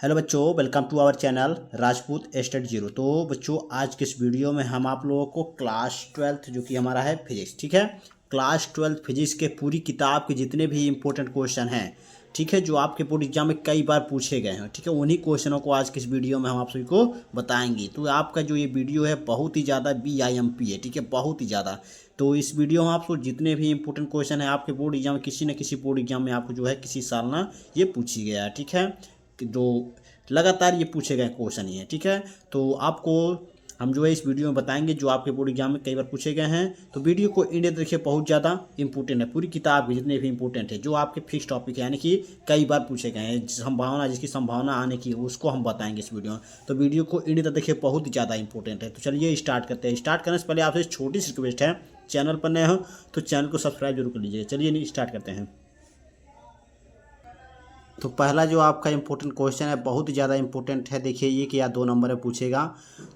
Hello बच्चों, welcome to our channel Rajput study zero. तो बच्चों, आज के इस वीडियो में हम आप लोगों को क्लास 12th जो कि हमारा है फिजिक्स, ठीक है, क्लास 12th फिजिक्स के पूरी किताब के जितने भी इंपॉर्टेंट क्वेश्चन हैं, ठीक है, जो आपके बोर्ड एग्जाम में कई बार पूछे गए हैं, ठीक है, उन्हीं क्वेश्चनों को आज के इस वीडियो में हम आप सभी को बताएंगे। तो आपका जो ये वीडियो है बहुत ही ज़्यादा BIMP है, ठीक है, बहुत ही ज़्यादा। तो इस वीडियो में आपको जितने भी इंपॉर्टेंट क्वेश्चन है आपके बोर्ड एग्जाम में, किसी न किसी बोर्ड एग्जाम में आपको जो है किसी साल ना ये पूछी गया है, ठीक है, जो लगातार ये पूछे गए क्वेश्चन ही है, ठीक है। तो आपको हम जो है इस वीडियो में बताएंगे जो आपके बोर्ड एग्जाम में कई बार पूछे गए हैं। तो वीडियो को इंडिया देखिए, बहुत ज़्यादा इंपॉर्टेंट है, पूरी किताब के जितने भी इंपॉर्टेंट है जो आपके फिक्स टॉपिक है, यानी कि कई बार पूछे गए हैं, जिसकी संभावना आने की उसको हम बताएंगे इस वीडियो में। तो वीडियो को इंडिया तक देखिए, बहुत ही ज़्यादा इंपॉर्टेंट है। तो चलिए स्टार्ट करते हैं। स्टार्ट करने से पहले आपसे छोटी सी रिक्वेस्ट है, चैनल पर नए हो तो चैनल को सब्सक्राइब जरूर कर लीजिए। चलिए स्टार्ट करते हैं। तो पहला जो आपका इंपॉर्टेंट क्वेश्चन है बहुत ही ज़्यादा इंपॉर्टेंट है। देखिए ये कि या 2 नंबर में पूछेगा।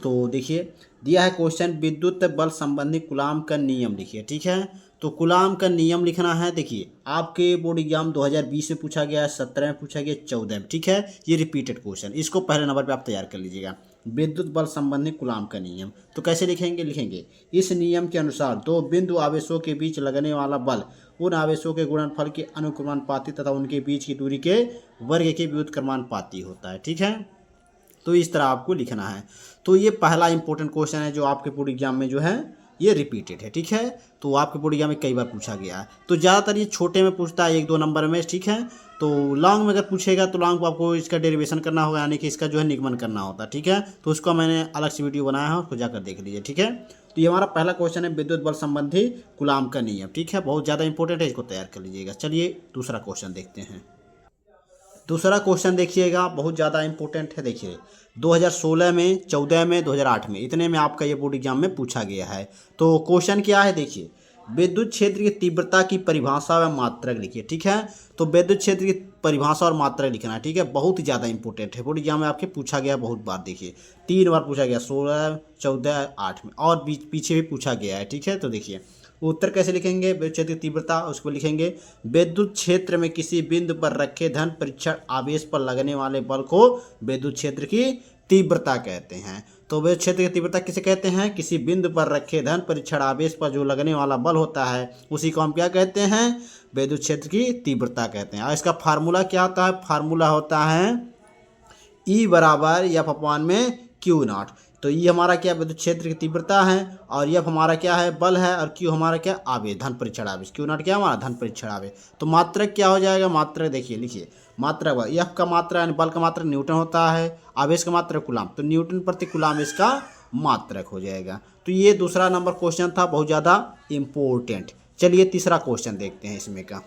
तो देखिए दिया है क्वेश्चन, विद्युत बल संबंधी कूलाम का नियम लिखिए, ठीक है। तो कूलाम का नियम लिखना है। देखिए आपके बोर्ड एग्जाम 2020 में पूछा गया, 17 में पूछा गया, 14 में, ठीक है, ये रिपीटेड क्वेश्चन, इसको पहले नंबर पे आप तैयार कर लीजिएगा। विद्युत बल संबंधी कूलाम का नियम तो कैसे लिखेंगे, इस नियम के अनुसार दो बिंदु आवेशों के बीच लगने वाला बल उन आवेशों के गुणनफल के अनुक्रमानुपाती तथा उनके बीच की दूरी के वर्ग के व्युत्क्रमानुपाती होता है, ठीक है। तो इस तरह आपको लिखना है। तो ये पहला इंपॉर्टेंट क्वेश्चन है जो आपके बोर्ड एग्जाम में जो है ये रिपीटेड है, ठीक है। तो आपके बोर्ड एग्जाम में कई बार पूछा गया है। तो ज़्यादातर ये छोटे में पूछता है, 1-2 नंबर में, ठीक है। तो लॉन्ग में अगर पूछेगा तो लॉन्ग को आपको इसका डेरिवेशन करना होगा, यानी कि इसका जो है निगमन करना होता है, ठीक है। तो उसका मैंने अलग से वीडियो बनाया है, उसको जाकर देख लीजिए, ठीक है। तो ये हमारा पहला क्वेश्चन है, विद्युत बल संबंधी कूलाम का नियम, ठीक है, बहुत ज़्यादा इंपॉर्टेंट है, इसको तैयार कर लीजिएगा। चलिए दूसरा क्वेश्चन देखते हैं। दूसरा क्वेश्चन देखिएगा, बहुत ज़्यादा इंपॉर्टेंट है। देखिए 2016 में, 14 में, 2008 में, इतने में आपका ये बोर्ड एग्जाम में पूछा गया है। तो क्वेश्चन क्या है, देखिए विद्युत क्षेत्र की तीव्रता की परिभाषा व मात्रक लिखिए, ठीक है। तो विद्युत क्षेत्र की परिभाषा और मात्रक लिखना है, ठीक है, बहुत ही ज़्यादा इंपॉर्टेंट है, बोर्ड एग्जाम में आपके पूछा गया बहुत बार। देखिए 3 बार पूछा गया, 16, 14, 8 में, और पीछे भी पूछा गया है, ठीक है। तो देखिए उत्तर कैसे लिखेंगे, विद्युत क्षेत्र की तीव्रता, उसको लिखेंगे विद्युत क्षेत्र में किसी बिंदु पर रखे धन परीक्षण आवेश पर लगने वाले बल को विद्युत क्षेत्र की तीव्रता कहते हैं। तो विद्युत क्षेत्र की तीव्रता किसे कहते हैं, किसी बिंदु पर रखे धन परीक्षण आवेश पर जो लगने वाला बल होता है उसी को हम क्या कहते हैं, विद्युत क्षेत्र की तीव्रता कहते हैं। और इसका फार्मूला क्या होता है, फार्मूला होता है E बराबर F/Q0। तो ये हमारा क्या विद्युत क्षेत्र की तीव्रता है, और F हमारा क्या है, बल है, और Q हमारा क्या, आवेश, धन परीक्षण आवेश। Q0 क्या हमारा, धन परीक्षण आवेश। तो मात्रक क्या हो जाएगा, मात्रक देखिए, लिखिए मात्रक F का मात्रा यानी बल का मात्रक न्यूटन होता है, आवेश का मात्रक कूलाम, तो न्यूटन प्रति कूलाम इसका मात्रक हो जाएगा। तो ये दूसरा नंबर क्वेश्चन था, बहुत ज़्यादा इम्पोर्टेंट। चलिए तीसरा क्वेश्चन देखते हैं इसमें का।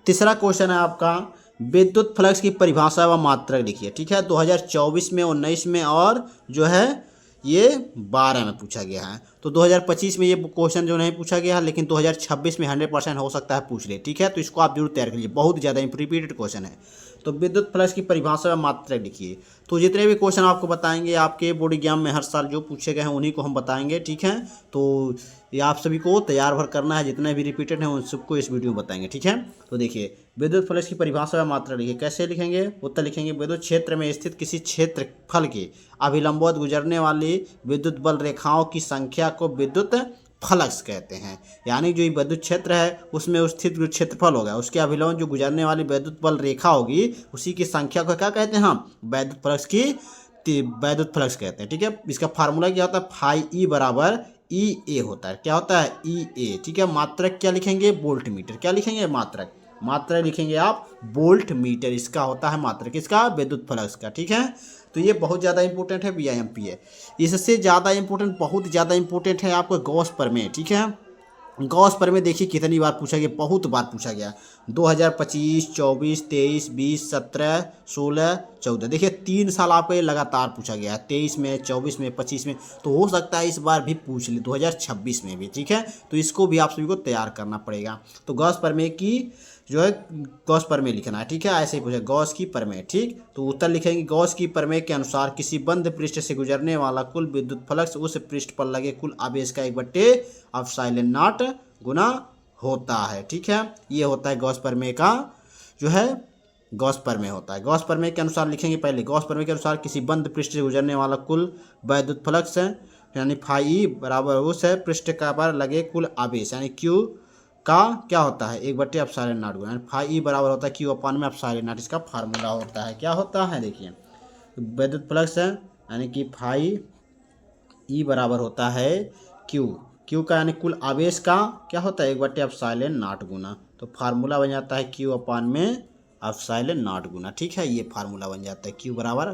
तीसरा क्वेश्चन है आपका, विद्युत फ्लक्स की परिभाषा व मात्रक लिखिए, ठीक है। 2024 में, 19 में, और जो है ये 12 में पूछा गया है। तो 2025 में ये क्वेश्चन जो नहीं पूछा गया है, लेकिन 2026 में 100% हो सकता है पूछ ले, ठीक है। तो इसको आप जरूर तैयार करिए, बहुत ज़्यादा रिपीटेड क्वेश्चन है। तो विद्युत फ्लक्स की परिभाषा व मात्रक लिखिए। तो जितने भी क्वेश्चन आपको बताएंगे आपके बोर्ड एग्जाम में हर साल जो पूछे गए हैं उन्हीं को हम बताएंगे, ठीक है। तो ये आप सभी को तैयार भर करना है, जितने भी रिपीटेड हैं उन सबको इस वीडियो में बताएंगे, ठीक है। तो देखिए विद्युत फ्लक्स की परिभाषा व मात्रा लिखिए, कैसे लिखेंगे, उत्तर लिखेंगे, विद्युत क्षेत्र में स्थित किसी क्षेत्रफल के अभिलंबवत गुजरने वाली विद्युत बल रेखाओं की संख्या को विद्युत फ्लक्स कहते हैं। यानी जो विद्युत क्षेत्र है उसमें स्थित जो क्षेत्रफल होगा उसके अभिलंब जो गुजरने वाली विद्युत बल रेखा होगी उसी की संख्या को क्या कहते हैं, हम विद्युत फ्लक्स की विद्युत फ्लक्स कहते हैं, ठीक है। इसका फार्मूला क्या होता है, φE बराबर EA होता है, क्या होता है, EA, ठीक है। मात्रक क्या लिखेंगे, वोल्ट मीटर, क्या लिखेंगे, मात्रक, मात्रक लिखेंगे आप वोल्ट मीटर, इसका होता है मात्रक, इसका विद्युत फ्लक्स का, ठीक है। तो ये बहुत ज़्यादा इंपॉर्टेंट है, BIMP है। इससे ज़्यादा इंपॉर्टेंट, बहुत ज़्यादा इंपॉर्टेंट है आपको गॉस प्रमेय, ठीक है। गॉस प्रमेय देखिए कितनी बार पूछा गया, बहुत बार पूछा गया, 2025, 24, 23, 20, 17, 16, 14, देखिए 3 साल आपको ये लगातार पूछा गया, 23 में, 24 में, 25 में। तो हो सकता है इस बार भी पूछ ले 2026 में भी, ठीक है। तो इसको भी आप सभी को तैयार करना पड़ेगा। तो गॉस प्रमेय की जो है, गॉस प्रमेय लिखना है, ठीक है, ऐसे ही पूछा गॉस की प्रमेय, ठीक। तो उत्तर लिखेंगे, गॉस की प्रमेय के अनुसार किसी बंद पृष्ठ से गुजरने वाला कुल विद्युत फ्लक्स उस पृष्ठ पर लगे कुल आवेश का 1/ε0 गुना होता है, ठीक है। ये होता है गॉस प्रमेय का जो है गॉस प्रमेय होता है। गॉस प्रमेय के अनुसार लिखेंगे पहले, गॉस प्रमेय के अनुसार किसी बंद पृष्ठ से गुजरने वाला कुल वैद्युत फ्लक्स है यानी फाई बराबर उस है पृष्ठ का पर लगे कुल आवेश यानी क्यू का क्या होता है 1/ε0 गुना, यानी फाई बराबर होता है क्यू अपान में ε0। इसका फार्मूला होता है, क्या होता है देखिए, वैद्युत फ्लक्स है यानी कि फाई ई बराबर होता है क्यू का यानी कुल आवेश का क्या होता है 1/ε0 गुना, तो फार्मूला बन जाता है क्यू अपान में ε0 गुना। ठीक है, ये फार्मूला बन जाता है क्यू बराबर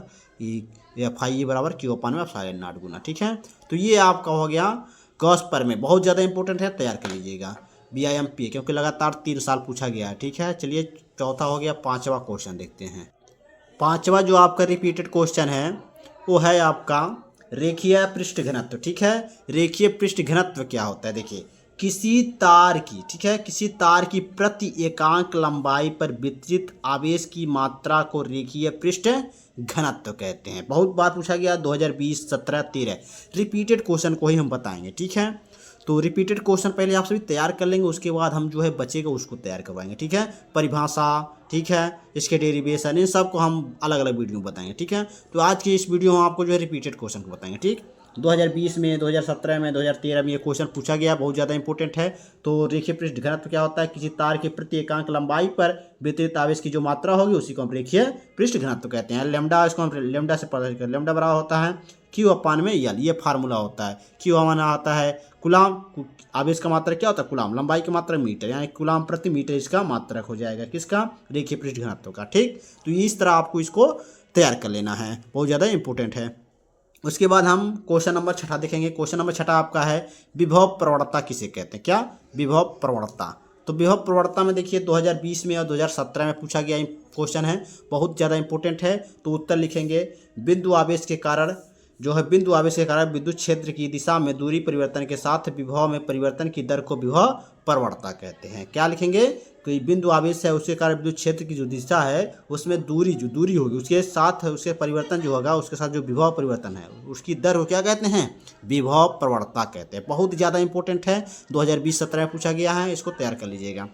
फाई बराबर क्यू अपान में ε0 गुना। ठीक है, तो ये आपका हो गया गॉस प्रमेय, बहुत ज़्यादा इंपॉर्टेंट है, तैयार कर लीजिएगा BIMP क्योंकि लगातार 3 साल पूछा गया है। ठीक है, चलिए चौथा हो गया, पाँचवा क्वेश्चन देखते हैं। पाँचवा जो आपका रिपीटेड क्वेश्चन है वो है आपका रेखीय पृष्ठ घनत्व। ठीक है, रेखीय पृष्ठ घनत्व क्या होता है देखिए, किसी तार की, ठीक है, किसी तार की प्रति एकांक लंबाई पर वितरित आवेश की मात्रा को रेखीय पृष्ठ घनत्व कहते हैं। बहुत बार पूछा गया 2020, 17, 13 रिपीटेड क्वेश्चन को ही हम बताएंगे। ठीक है, तो रिपीटेड क्वेश्चन पहले आप सभी तैयार कर लेंगे, उसके बाद हम जो है बचेगा उसको तैयार करवाएंगे। ठीक है, परिभाषा, ठीक है, इसके डेरिवेशन, इन सब को हम अलग अलग वीडियो में बताएंगे। ठीक है, तो आज की इस वीडियो में आपको जो है रिपीटेड क्वेश्चन को बताएंगे। ठीक, 2020 में, 2017 में, 2013 में ये क्वेश्चन पूछा गया, बहुत ज़्यादा इंपॉर्टेंट है। तो रेखीय पृष्ठ घनत्व क्या होता है, किसी तार के प्रति एकांक लंबाई पर वितरित आवेश की जो मात्रा होगी उसी को हम रेखीय पृष्ठ घनत्व कहते हैं। लेमडा, इसको हम लेमडा से पता कर, लेमडा बराबर होता है क्यू अपान में यल, ये फार्मूला होता है। क्यू माना आता है कुलाम, आवेश का मात्रा क्या होता है कुलाम, लंबाई की मात्रा मीटर, यानी कुलाम प्रति मीटर इसका मात्रक हो जाएगा किसका, रेखीय पृष्ठ घनत्व का। ठीक, तो इस तरह आपको इसको तैयार कर लेना है, बहुत ज़्यादा इंपॉर्टेंट है। उसके बाद हम क्वेश्चन नंबर 6 देखेंगे। क्वेश्चन नंबर 6 आपका है विभव प्रवणता किसे कहते हैं, क्या, विभव प्रवणता। तो विभव प्रवणता में देखिए 2020 में और 2017 में पूछा गया क्वेश्चन है, बहुत ज़्यादा इंपॉर्टेंट है। तो उत्तर लिखेंगे बिंदु आवेश के कारण जो है, बिंदु आवेश के कारण विद्युत क्षेत्र की दिशा में दूरी परिवर्तन के साथ विभव में परिवर्तन की दर को विभव प्रवणता कहते हैं। क्या लिखेंगे, कोई बिंदु आवेश है उसके कारण विद्युत क्षेत्र की जो दिशा है उसमें जो दूरी होगी उसके साथ उसके परिवर्तन जो होगा उसके साथ जो विभव परिवर्तन है उसकी दर को क्या कहते हैं, विभव प्रवणता कहते हैं। बहुत ज़्यादा इंपॉर्टेंट है, 2020-17 में पूछा गया है, इसको तैयार कर लीजिएगा।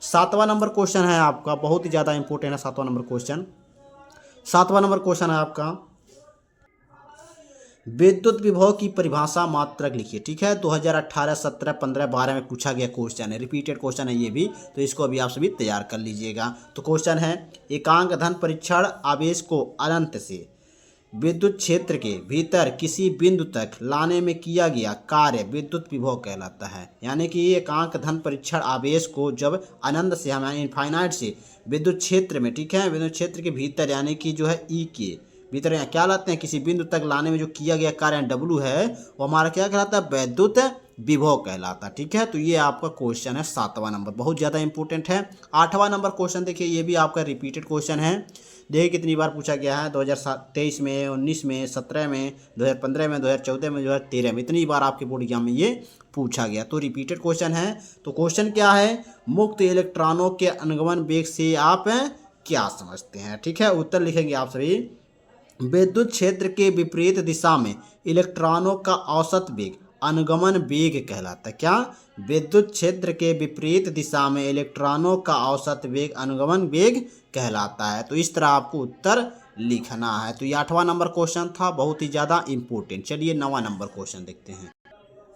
7वां नंबर क्वेश्चन है आपका, बहुत ही ज़्यादा इंपॉर्टेंट है 7वां नंबर क्वेश्चन। 7वां नंबर क्वेश्चन है आपका विद्युत विभव की परिभाषा मात्रक लिखिए। ठीक है, 2018, 17, 15, 12 में पूछा गया क्वेश्चन है, रिपीटेड क्वेश्चन है ये भी, तो इसको अभी आप सभी तैयार कर लीजिएगा। तो क्वेश्चन है एकांक धन परीक्षण आवेश को अनंत से विद्युत क्षेत्र के भीतर किसी बिंदु तक लाने में किया गया कार्य विद्युत विभव कहलाता है। यानी कि एकांक धन परीक्षण आवेश को जब अनंत से हम इनफाइनाइट से विद्युत क्षेत्र में, ठीक है, विद्युत क्षेत्र के भीतर यानी कि जो है ई के भीतर यहाँ क्या लाते हैं, किसी बिंदु तक लाने में जो किया गया कार्य डब्लू है वो हमारा क्या कहलाता है, वैद्युत विभव कहलाता है। ठीक है, तो ये आपका क्वेश्चन है 7वां नंबर, बहुत ज़्यादा इंपॉर्टेंट है। 8वां नंबर क्वेश्चन देखिए, ये भी आपका रिपीटेड क्वेश्चन है। देखिए कितनी बार पूछा गया है, 2023 में, 19 में, 17 में, 2015 में, 2014 में, 2013 में, इतनी बार आपके बोर्ड एग्जाम में ये पूछा गया। तो रिपीटेड क्वेश्चन है। तो क्वेश्चन क्या है, मुक्त इलेक्ट्रॉनों के अनुगमन वेग से आप क्या समझते हैं। ठीक है, उत्तर लिखेंगे आप सभी, विद्युत क्षेत्र के विपरीत दिशा में इलेक्ट्रॉनों का औसत वेग अनुगमन वेग कहलाता है। क्या, विद्युत क्षेत्र के विपरीत दिशा में इलेक्ट्रॉनों का औसत वेग अनुगमन वेग कहलाता है। तो इस तरह आपको उत्तर लिखना है। तो ये 8वां नंबर क्वेश्चन था, बहुत ही ज़्यादा इंपॉर्टेंट। चलिए 9वां नंबर क्वेश्चन देखते हैं।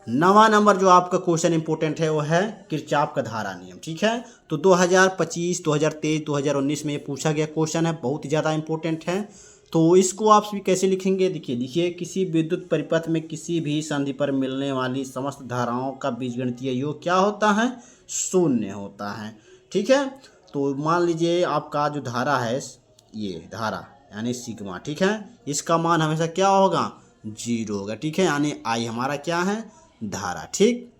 9वां नंबर जो आपका क्वेश्चन इंपॉर्टेंट है वो है किरचॉफ का धारा नियम। ठीक है, तो 2025, 2023, 2019 में ये पूछा गया क्वेश्चन है, बहुत ही ज़्यादा इंपॉर्टेंट है। तो इसको आप सभी कैसे लिखेंगे, देखिए किसी विद्युत परिपथ में किसी भी संधि पर मिलने वाली समस्त धाराओं का बीजगणितीय योग क्या होता है, 0 होता है। ठीक है, तो मान लीजिए आपका जो धारा है, ये धारा यानी सिग्मा, ठीक है, इसका मान हमेशा क्या होगा, 0 होगा। ठीक है, यानी आई हमारा क्या है, धारा। ठीक,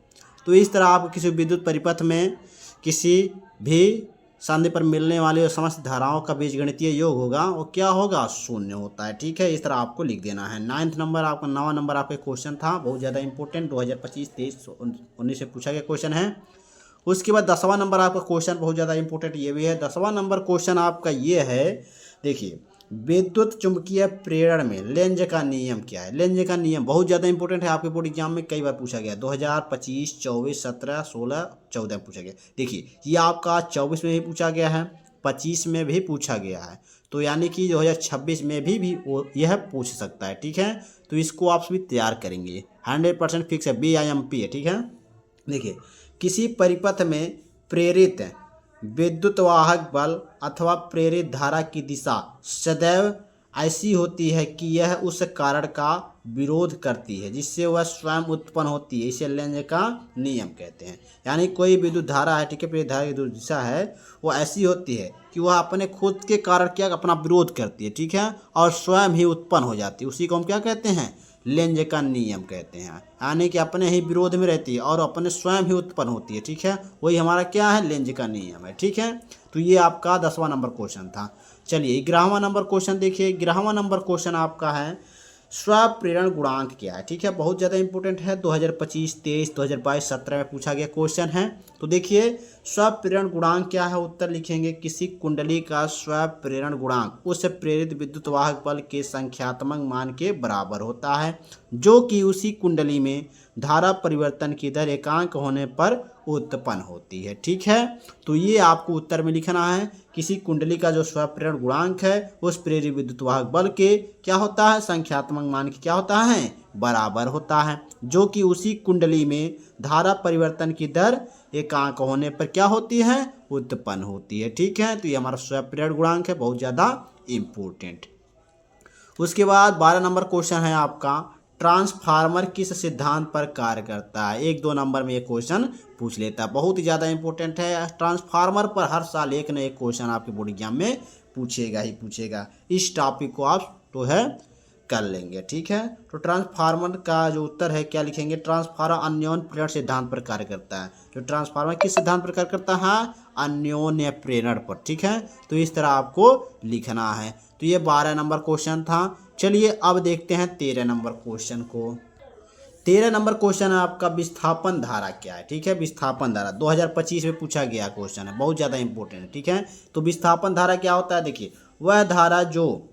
तो इस तरह आप किसी विद्युत परिपथ में किसी भी संधि पर मिलने वाली समस्त धाराओं का बीजगणितीय योग होगा वो क्या होगा, 0 होता है। ठीक है, इस तरह आपको लिख देना है। 9वां नंबर आपका 9वां नंबर आपका क्वेश्चन था, बहुत ज़्यादा इंपॉर्टेंट, 2025, 23, 19 से पूछा गया क्वेश्चन है। उसके बाद 10वां नंबर आपका क्वेश्चन बहुत ज़्यादा इंपॉर्टेंट ये भी है। 10वां नंबर क्वेश्चन आपका ये है, देखिए विद्युत चुंबकीय प्रेरण में लेंज का नियम क्या है। लेंज का नियम बहुत ज़्यादा इंपॉर्टेंट है, आपके बोर्ड एग्जाम में कई बार पूछा गया, 2025, 24, 17, 16, 14 में पूछा गया। देखिए ये आपका 24 में भी पूछा गया है, 2025 में भी पूछा गया है, तो यानी कि 2026 में भी वो यह पूछ सकता है। ठीक है, तो इसको आप सभी तैयार करेंगे, 100% फिक्स है, BIMP है। ठीक है, देखिए किसी परिपथ में प्रेरित विद्युत वाहक बल अथवा प्रेरित धारा की दिशा सदैव ऐसी होती है कि यह उस कारण का विरोध करती है जिससे वह स्वयं उत्पन्न होती है, इसे लेंज का नियम कहते हैं। यानी कोई विद्युत धारा है, ठीक है, प्रेरित धारा की जो दिशा है वो ऐसी होती है कि वह अपने खुद के कारण क्या अपना विरोध करती है, ठीक है, और स्वयं ही उत्पन्न हो जाती है, उसी को हम क्या कहते हैं, लेंज का नियम कहते हैं। यानी कि अपने ही विरोध में रहती है और अपने स्वयं ही उत्पन्न होती है। ठीक है, वही हमारा क्या है, लेंज का नियम है। ठीक है, तो ये आपका 10वां नंबर क्वेश्चन था। चलिए 11वां नंबर क्वेश्चन देखिए। 11वां नंबर क्वेश्चन आपका है स्वप्रेरण गुणांक क्या है। ठीक है, बहुत ज़्यादा इंपॉर्टेंट है, 2025, 23, 2022, 17 में पूछा गया क्वेश्चन है। तो देखिए स्वप्रेरण गुणांक क्या है, उत्तर लिखेंगे किसी कुंडली का स्वप्रेरण गुणांक उस प्रेरित विद्युत वाहक बल के संख्यात्मक मान के बराबर होता है जो कि उसी कुंडली में धारा परिवर्तन की दर एकांक होने पर उत्पन्न होती है। ठीक है, तो ये आपको उत्तर में लिखना है, किसी कुंडली का जो स्वप्रेरण गुणांक है उस प्रेरित विद्युत वाहक बल के क्या होता है, संख्यात्मक मान की क्या होता है, बराबर होता है, जो कि उसी कुंडली में धारा परिवर्तन की दर एकांक होने पर क्या होती है, उत्पन्न होती है। ठीक है, तो ये हमारा स्वप्रेरण गुणांक है, बहुत ज़्यादा इम्पोर्टेंट। उसके बाद 12 नंबर क्वेश्चन है आपका, ट्रांसफार्मर किस सिद्धांत पर कार्य करता है। 1-2 नंबर में ये क्वेश्चन पूछ लेता है, बहुत ही ज़्यादा इंपॉर्टेंट है। ट्रांसफार्मर पर हर साल एक न एक क्वेश्चन आपके बोर्ड एग्जाम में पूछेगा ही पूछेगा, इस टॉपिक को आप तो है कर लेंगे। ठीक है, तो ट्रांसफार्मर का जो उत्तर है क्या लिखेंगे, ट्रांसफार्मर अन्योन्य प्रेरण सिद्धांत पर कार्य करता है। जो ट्रांसफार्मर किस सिद्धांत पर कार्य करता है, अन्योन्य प्रेरण पर। ठीक है, तो इस तरह आपको लिखना है। तो ये 12 नंबर क्वेश्चन था। चलिए अब देखते हैं 13 नंबर क्वेश्चन को। 13 नंबर क्वेश्चन है आपका, विस्थापन धारा क्या है। ठीक है, विस्थापन धारा 2025 में पूछा गया क्वेश्चन है, बहुत ज़्यादा इंपॉर्टेंट है। ठीक है, तो विस्थापन धारा क्या होता है, देखिए वह धारा जो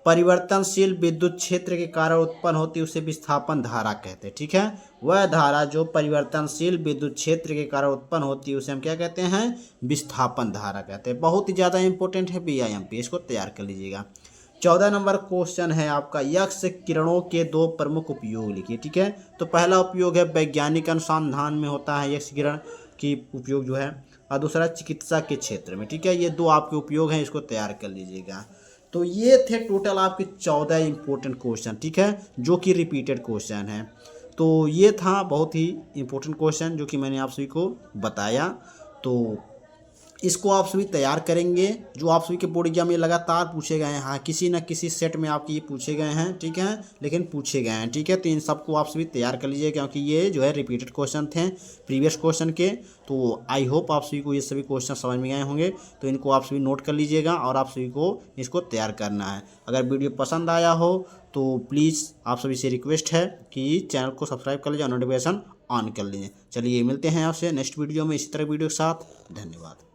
परिवर्तनशील विद्युत क्षेत्र के कारण उत्पन्न होती है उसे विस्थापन धारा कहते हैं। ठीक है, वह धारा जो परिवर्तनशील विद्युत क्षेत्र के कारण उत्पन्न होती है उसे हम क्या कहते हैं, विस्थापन धारा कहते हैं। बहुत ही ज़्यादा इंपॉर्टेंट है, BIMP, इसको तैयार कर लीजिएगा। 14 नंबर क्वेश्चन है आपका, यक्स किरणों के 2 प्रमुख उपयोग लिखिए। ठीक है, तो पहला उपयोग है वैज्ञानिक अनुसंधान में होता है यक्स किरण की उपयोग जो है, और दूसरा चिकित्सा के क्षेत्र में। ठीक है, ये 2 आपके उपयोग हैं, इसको तैयार कर लीजिएगा। तो ये थे टोटल आपके 14 इंपॉर्टेंट क्वेश्चन। ठीक है, जो कि रिपीटेड क्वेश्चन है। तो ये था बहुत ही इंपॉर्टेंट क्वेश्चन जो कि मैंने आप सभी को बताया। तो इसको आप सभी तैयार करेंगे, जो आप सभी के बोर्ड एग्जाम में लगातार पूछे गए हैं। हाँ, किसी न किसी सेट में आपके ये पूछे गए हैं, ठीक है, लेकिन पूछे गए हैं। ठीक है, तो इन सबको आप सभी तैयार कर लीजिए, क्योंकि ये जो है रिपीटेड क्वेश्चन थे प्रीवियस क्वेश्चन के। तो आई होप आप सभी को ये सभी क्वेश्चन समझ में आए होंगे, तो इनको आप सभी नोट कर लीजिएगा और आप सभी को इसको तैयार करना है। अगर वीडियो पसंद आया हो तो प्लीज़ आप सभी से रिक्वेस्ट है कि चैनल को सब्सक्राइब कर लीजिए और नोटिफिकेशन ऑन कर लीजिए। चलिए मिलते हैं आपसे नेक्स्ट वीडियो में इसी तरह वीडियो के साथ। धन्यवाद।